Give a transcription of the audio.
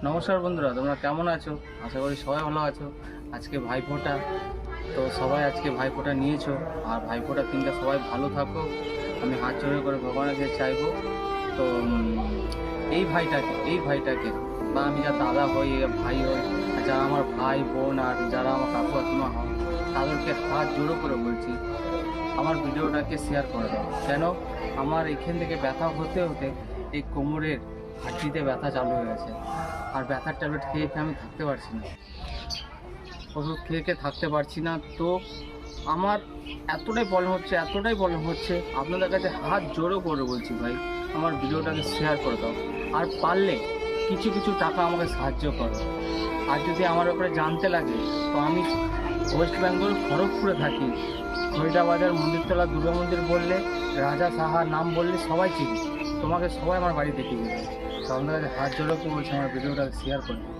নমস্কার বন্ধুরা, তোমরা কেমন আছো? আশা করি সবাই ভালো আছো। আজকে ভাইফোঁটা, তো সবাই আজকে ভাইফোঁটা নিয়েছো, আর ভাইফোঁটার দিনটা সবাই ভালো থাকো, আমি হাত জোড় করে ভগবানের কাছে চাইবো। তো এই ভাইটাকে বা আমি যা দাদা হই, ভাই হই, আর যারা আমার ভাই বোন আর যারা আমার কাকু কাকিমা হয়, তাদেরকে হাত জোড়ো করে বলছি, আমার ভিডিওটাকে শেয়ার করে দাও। কেন? আমার এখান থেকে ব্যথা হতে হতে এই কোমরের হাঁটুতে ব্যথা চালু হয়ে গেছে, আর ব্যথার ট্যাবলেট খেয়ে খেয়ে আমি থাকতে পারছি না, ওষুধ খেয়ে খেয়ে থাকতে পারছি না। তো আমার এতটাই প্রবলেম হচ্ছে, আপনাদের কাছে হাত জোড়ো করে বলছি ভাই, আমার ভিডিওটাকে শেয়ার করে দাও, আর পারলে কিছু কিছু টাকা আমাকে সাহায্য করো। আর যদি আমার ব্যাপারে জানতে লাগে, তো আমি ওয়েস্ট বেঙ্গল খড়গপুরে থাকি। খরিদাবাজার মন্দিরতলা দুর্গা মন্দির বললে, রাজা সাহার নাম বললে সবাই চিনি, তোমাকে সবাই আমার বাড়ি দেখিয়ে দেবে। তো আপনাদের কাছে হাত জোড়ো করে বলছি, আমার ভিডিওটাকে শেয়ার করে দিন।